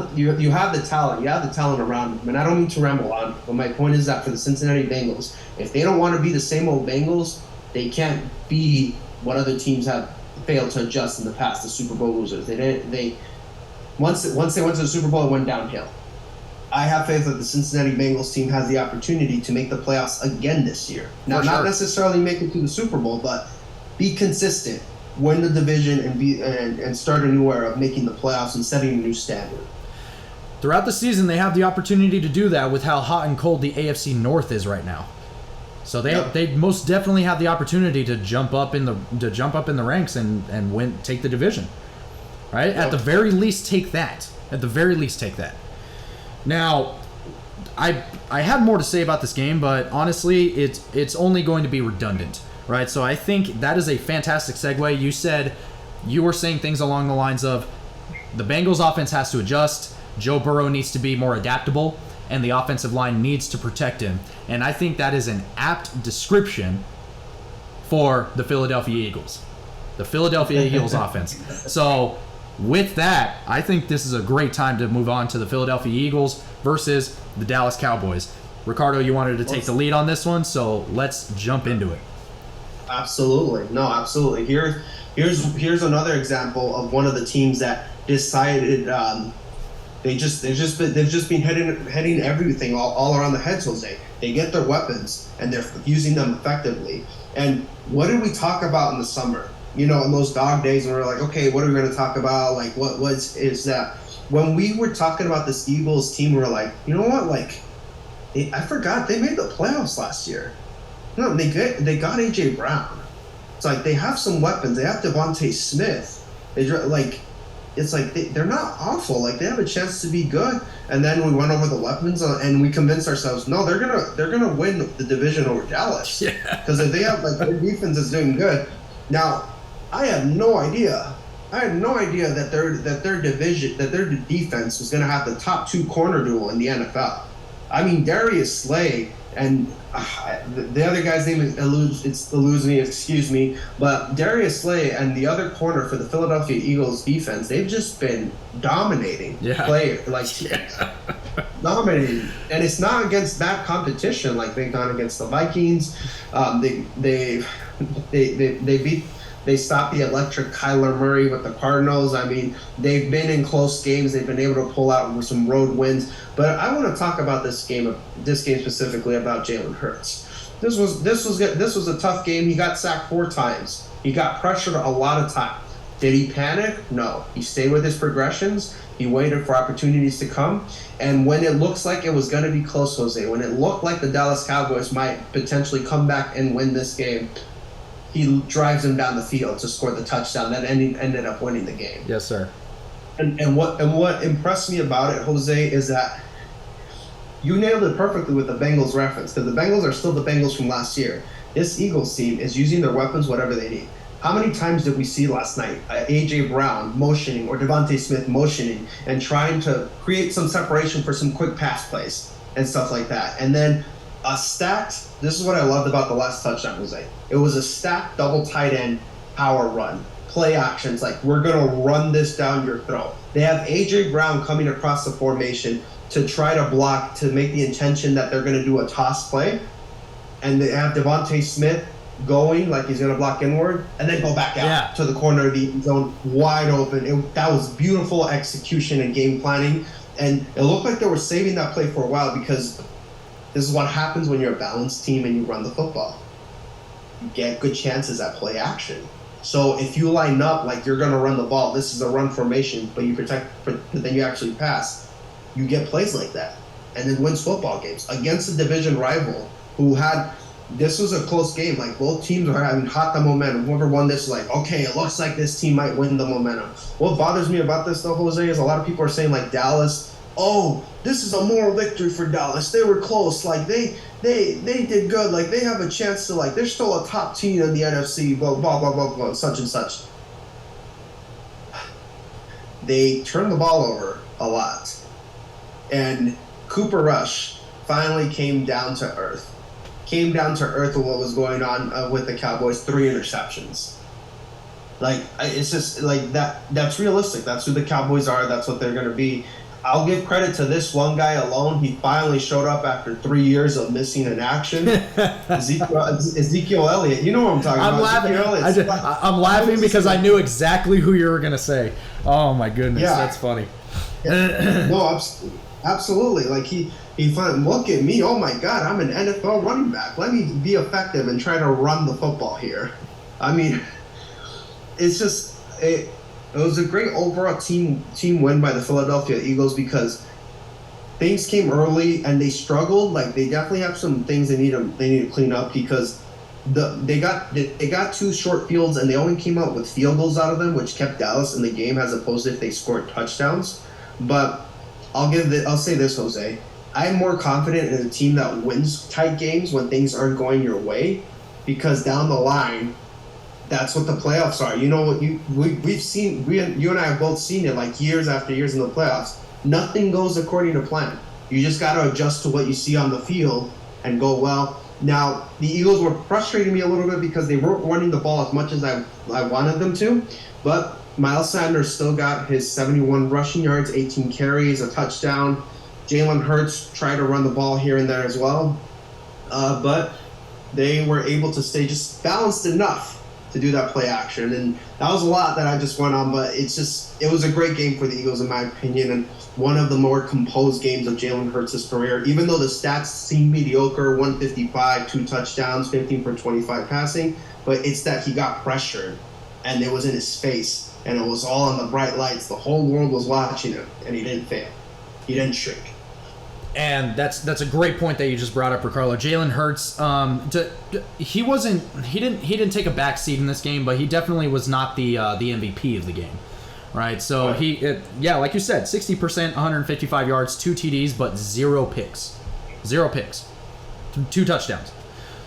talent. You have the talent around them. And I don't mean to ramble on, but my point is that for the Cincinnati Bengals, if they don't want to be the same old Bengals, they can't be what other teams have failed to adjust in the past, the Super Bowl losers. Once they went to the Super Bowl, it went downhill. I have faith that the Cincinnati Bengals team has the opportunity to make the playoffs again this year. Now, not necessarily make it to the Super Bowl, but be consistent, win the division, and start a new era of making the playoffs and setting a new standard. Throughout the season, they have the opportunity to do that with how hot and cold the AFC North is right now. So they most definitely have the opportunity to jump up in the ranks and take the division. Right? At the very least take that. Now, I have more to say about this game, but honestly, it's only going to be redundant, right? So I think that is a fantastic segue. You were saying things along the lines of the Bengals offense has to adjust, Joe Burrow needs to be more adaptable, and the offensive line needs to protect him. And I think that is an apt description for the Philadelphia Eagles. The Philadelphia Eagles offense. So with that, I think this is a great time to move on to the Philadelphia Eagles versus the Dallas Cowboys. Ricardo, you wanted to take the lead on this one, so let's jump into it. Absolutely. No, absolutely. Here's another example of one of the teams that decided they've just been hitting everything all around the heads, Jose. They get their weapons and they're using them effectively. And what did we talk about in the summer? In those dog days when we were like, okay, what are we going to talk about? Like, is that? When we were talking about this Eagles team, we were like, you know what? Like, I forgot they made the playoffs last year. No, they got A.J. Brown. It's like they have some weapons. They have Devontae Smith. They're not awful. Like, they have a chance to be good. And then we went over the weapons and we convinced ourselves, no, they're gonna win the division over Dallas. Yeah. Because if they have their defense is doing good. Now, I had no idea that their defense was going to have the top two corner duo in the NFL. I mean, Darius Slay and the other guy's name eludes me, excuse me, but Darius Slay and the other corner for the Philadelphia Eagles defense, they've just been dominating dominating, and it's not against that competition like they've gone against the Vikings. They stopped the electric Kyler Murray with the Cardinals. I mean, they've been in close games. They've been able to pull out some road wins. But I want to talk about this game specifically about Jalen Hurts. This was a tough game. He got sacked 4 times. He got pressured a lot of times. Did he panic? No. He stayed with his progressions. He waited for opportunities to come. And when it looks like it was going to be close, Jose, when it looked like the Dallas Cowboys might potentially come back and win this game, he drives him down the field to score the touchdown that ended up winning the game. Yes, sir. And what impressed me about it, Jose, is that you nailed it perfectly with the Bengals reference, because the Bengals are still the Bengals from last year. This Eagles team is using their weapons whatever they need. How many times did we see last night A.J. Brown motioning or Devontae Smith motioning and trying to create some separation for some quick pass plays and stuff like that? And then a stacked, this is what I loved about the last touchdown, Jose. It was a stacked double tight end power run. Play actions, like we're going to run this down your throat. They have A.J. Brown coming across the formation to try to block, to make the intention that they're going to do a toss play. And they have Devontae Smith going like he's going to block inward and then go back out to the corner of the end zone wide open. That was beautiful execution and game planning. And it looked like they were saving that play for a while, because this is what happens when you're a balanced team and you run the football. You get good chances at play action. So if you line up like you're going to run the ball, this is a run formation, but you protect, but then you actually pass, you get plays like that. And then wins football games against a division rival who had, this was a close game. Like, both teams are having hot the momentum. Whoever won this, like, okay, it looks like this team might win the momentum. What bothers me about this, though, Jose, is a lot of people are saying, like, Dallas, oh, this is a moral victory for Dallas. They were close. Like, they did good. Like, they have a chance to, like, they're still a top team in the NFC, blah, blah, blah, blah, blah, such and such. They turned the ball over a lot. And Cooper Rush finally came down to earth. Came down to earth with what was going on with the Cowboys. 3 interceptions. Like, it's just, like, that's realistic. That's who the Cowboys are. That's what they're going to be. I'll give credit to this one guy alone. He finally showed up after 3 years of missing in action. Ezekiel Elliott. You know what I'm talking about. I'm laughing because I knew exactly who you were going to say. Oh, my goodness. Yeah. That's funny. No, absolutely. Like, he finally, look at me. Oh, my God. I'm an NFL running back. Let me be effective and try to run the football here. I mean, it's just... It was a great overall team win by the Philadelphia Eagles, because things came early and they struggled. Like they definitely have some things they need to clean up because they got 2 short fields and they only came out with field goals out of them, which kept Dallas in the game as opposed to if they scored touchdowns. But I'll say this, Jose. I'm more confident in a team that wins tight games when things aren't going your way, because down the line, that's what the playoffs are. You know what you and I have both seen it like years after years in the playoffs. Nothing goes according to plan. You just got to adjust to what you see on the field and go, well. Now, the Eagles were frustrating me a little bit because they weren't running the ball as much as I wanted them to, but Miles Sanders still got his 71 rushing yards, 18 carries, a touchdown. Jalen Hurts tried to run the ball here and there as well, but they were able to stay just balanced enough to do that play action. And that was a lot that I just went on, but it was a great game for the Eagles in my opinion, and one of the more composed games of Jalen Hurts' career. Even though the stats seem mediocre, 155, 2 touchdowns, 15 for 25 passing, but it's that he got pressured, and it was in his face, and it was all on the bright lights. The whole world was watching him, and he didn't fail. He didn't shrink. And that's a great point that you just brought up, Ricardo. Jalen Hurts, he didn't take a back seat in this game, but he definitely was not the MVP of the game, right? So like you said, 60%, 155 yards, 2 TDs, but 0 picks, 2 touchdowns.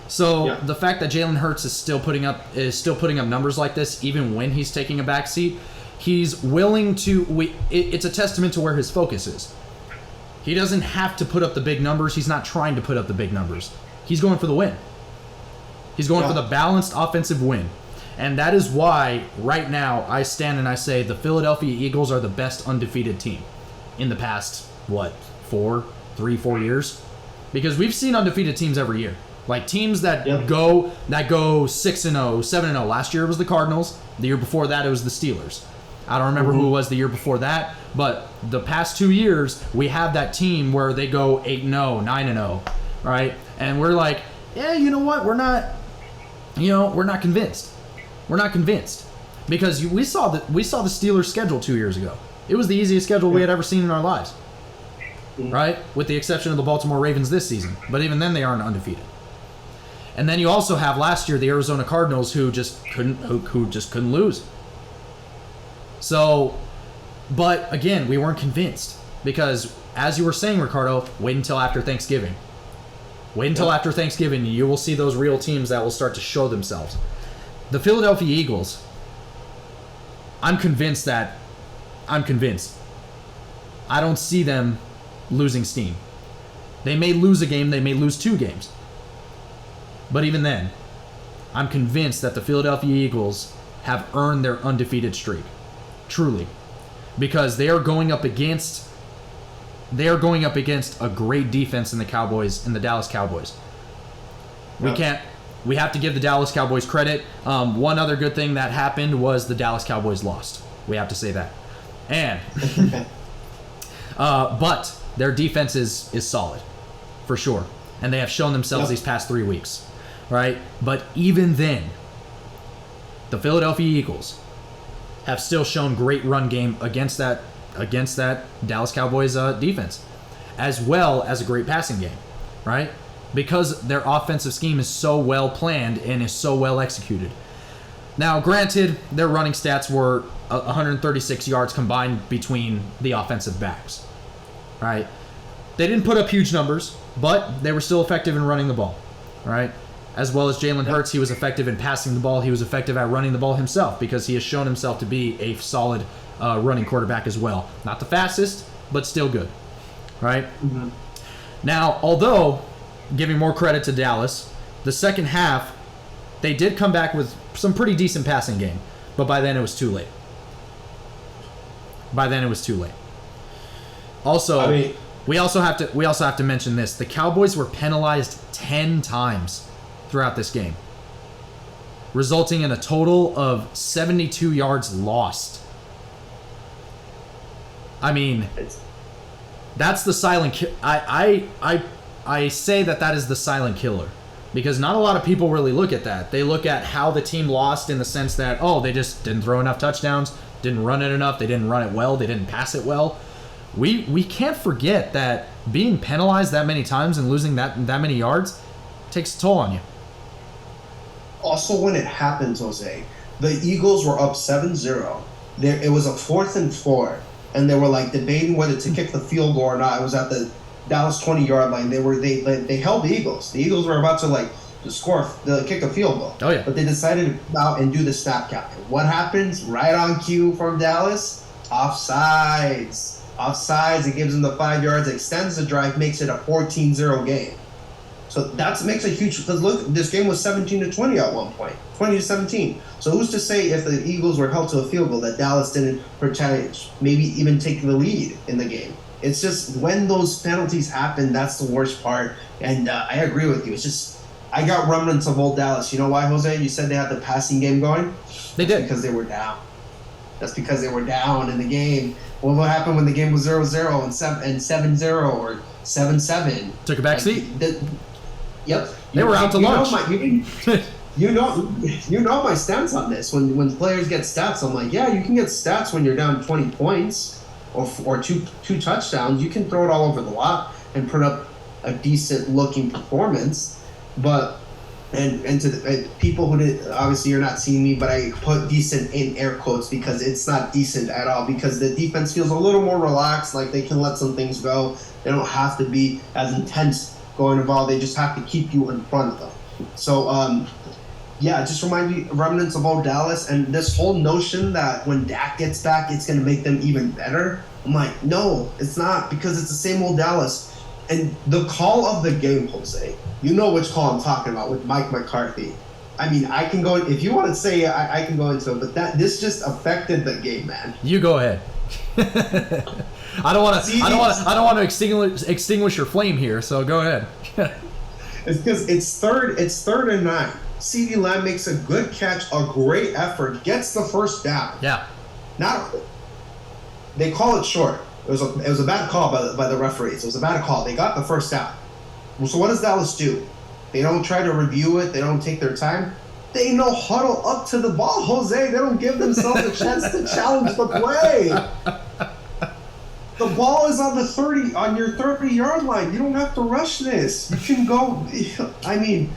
So the fact that Jalen Hurts is still putting up numbers like this, even when he's taking a back seat, he's willing to. It's a testament to where his focus is. He doesn't have to put up the big numbers. He's not trying to put up the big numbers. He's going for the win. He's going for the balanced offensive win. And that is why, right now, I stand and I say the Philadelphia Eagles are the best undefeated team in the past, 4 years? Because we've seen undefeated teams every year. Like teams that go 6-0, 7-0. Last year it was the Cardinals. The year before that it was the Steelers. I don't remember who it was the year before that, but the past 2 years, we have that team where they go 8-0, 9-0, right? And we're like, yeah, you know what? We're not convinced. We're not convinced because we saw the Steelers' schedule 2 years ago. It was the easiest schedule we had ever seen in our lives, right? With the exception of the Baltimore Ravens this season, but even then they aren't undefeated. And then you also have last year the Arizona Cardinals who just couldn't lose. So, but again, we weren't convinced because, as you were saying, Ricardo, wait until after Thanksgiving. Wait until after Thanksgiving, you will see those real teams that will start to show themselves. The Philadelphia Eagles, I'm convinced. I don't see them losing steam. They may lose a game, they may lose 2 games. But even then, I'm convinced that the Philadelphia Eagles have earned their undefeated streak. Truly, because they are going up against a great defense in the Dallas Cowboys. We have to give the Dallas Cowboys credit. One other good thing that happened was the Dallas Cowboys lost. We have to say that. And but their defense is solid for sure, and they have shown themselves these past 3 weeks, right? But even then, the Philadelphia Eagles have still shown great run game against that Dallas Cowboys defense, as well as a great passing game, right? Because their offensive scheme is so well planned and is so well executed. Now, granted, their running stats were 136 yards combined between the offensive backs, right? They didn't put up huge numbers, but they were still effective in running the ball, right? As well as Jalen Hurts, he was effective in passing the ball. He was effective at running the ball himself because he has shown himself to be a solid running quarterback as well. Not the fastest, but still good, right? Mm-hmm. Now, although giving more credit to Dallas, the second half, they did come back with some pretty decent passing game, but by then it was too late. Also, we also have to mention this. The Cowboys were penalized 10 times throughout this game, resulting in a total of 72 yards lost. I mean, that's the silent I say that is the silent killer, because not a lot of people really look at that. They look at how the team lost in the sense that, they just didn't throw enough touchdowns, didn't run it enough, they didn't run it well, they didn't pass it well. we can't forget that being penalized that many times and losing that many yards takes a toll on you. Also, when it happens, Jose, the Eagles were up 7-0. It was a 4th and 4, and they were like debating whether to kick the field goal or not. It was at the Dallas 20-yard line. They held the Eagles. The Eagles were about to kick a field goal. Oh yeah. But they decided to go out and do the snap count. What happens? Right on cue from Dallas, offsides. Offsides. It gives them the 5 yards, extends the drive, makes it a 14-0 game. So that makes a huge, because look, this game was 17-20 at one point, 20-17. So who's to say if the Eagles were held to a field goal that Dallas didn't pretend, maybe even take the lead in the game? It's just when those penalties happen, that's the worst part. And I agree with you. It's just, I got remnants of old Dallas. You know why, Jose? You said they had the passing game going? They did. Because they were down. That's because they were down in the game. Well, what happened when the game was 0-0 and 7-0 or 7-7? Took a back seat. Yep. They were out to lunch. You know my stance on this. When players get stats, I'm like, yeah, you can get stats when you're down 20 points or two touchdowns. You can throw it all over the lot and put up a decent looking performance. But and to the people who did, obviously you're not seeing me, but I put decent in air quotes because it's not decent at all, because the defense feels a little more relaxed, like they can let some things go. They don't have to be as intense going to ball. They just have to keep you in front of them. So, yeah, just remind me remnants of old Dallas, and this whole notion that when Dak gets back, it's going to make them even better. I'm like, no, it's not, because it's the same old Dallas. And the call of the game, Jose, you know which call I'm talking about with Mike McCarthy. I mean, I can go, if you want to say it, I can go into it, but this just affected the game, man. You go ahead. I don't want to extinguish your flame here, so go ahead. It's because it's third and 9. CeeDee Lamb makes a good catch, a great effort, gets the first down. Yeah. They call it short. It was a bad call by the referees. It was a bad call. They got the first down. So what does Dallas do? They don't try to review it. They don't take their time. They no huddle up to the ball, Jose. They don't give themselves a chance to challenge the play. The ball is on your 30-yard line. You don't have to rush this. You can go. I mean,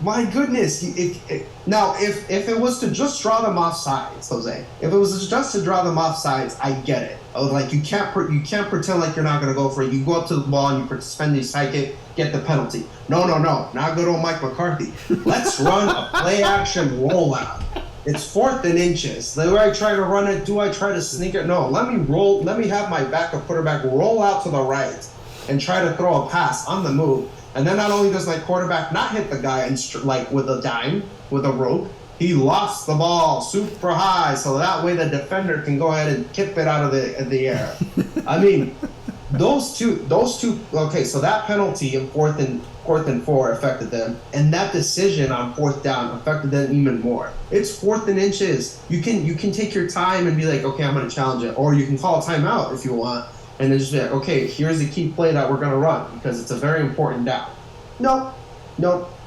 my goodness. If it was to just draw them off sides, Jose. If it was just to draw them off sides, I get it. Like you can't pretend like you're not going to go for it. You go up to the ball and you suspend the psychic, get the penalty. No. Not good old Mike McCarthy. Let's run a play action rollout. It's 4th and inches. Do I try to run it? Do I try to sneak it? No. Let me have my backup quarterback roll out to the right and try to throw a pass on the move. And then not only does my quarterback not hit the guy like with a dime, with a rope, he lofts the ball super high, so that way the defender can go ahead and tip it out of the air. I mean, those two. Okay, so that penalty in 4th and 4 affected them, and that decision on 4th down affected them even more. It's 4th and inches. You can take your time and be like, okay, I'm going to challenge it, or you can call a timeout if you want, and then just be like, okay, here's the key play that we're going to run because it's a very important down. Nope.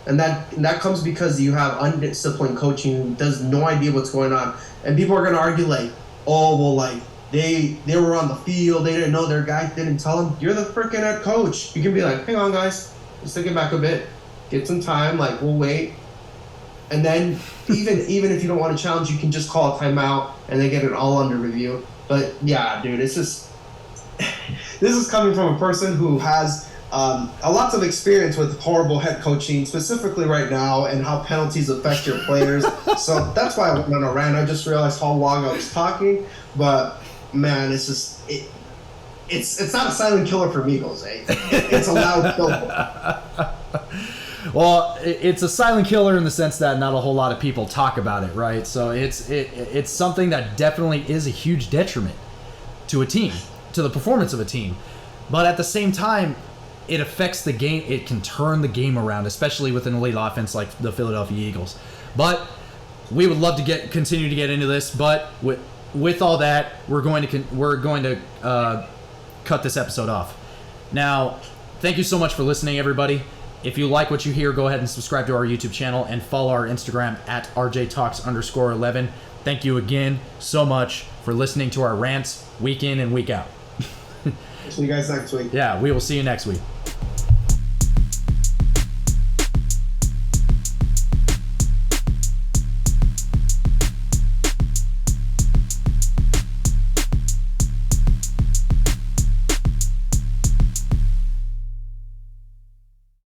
And that comes because you have undisciplined coaching who does no idea what's going on. And people are going to argue like, oh, well, like, they were on the field. They didn't know their guy didn't tell them. You're the freaking head coach. You can be like, hang on, guys. Just take it back a bit. Get some time. Like, we'll wait. And then even if you don't want to challenge, you can just call a timeout and they get it all under review. But, yeah, dude, it's just – this is coming from a person who has – a lots of experience with horrible head coaching, specifically right now, and how penalties affect your players. So that's why I went on a rant. I just realized how long I was talking, but man, it's just it's not a silent killer for me, Jose. It's a loud killer. Well, it's a silent killer in the sense that not a whole lot of people talk about it, right? So it's something that definitely is a huge detriment to a team, to the performance of a team, but at the same time, it affects the game. It can turn the game around, especially with an elite offense like the Philadelphia Eagles. But we would love to continue to get into this. But with all that, we're going to cut this episode off. Now, thank you so much for listening, everybody. If you like what you hear, go ahead and subscribe to our YouTube channel and follow our Instagram at RJTalks_11. Thank you again so much for listening to our rants week in and week out. See you guys next week. Yeah, we will see you next week.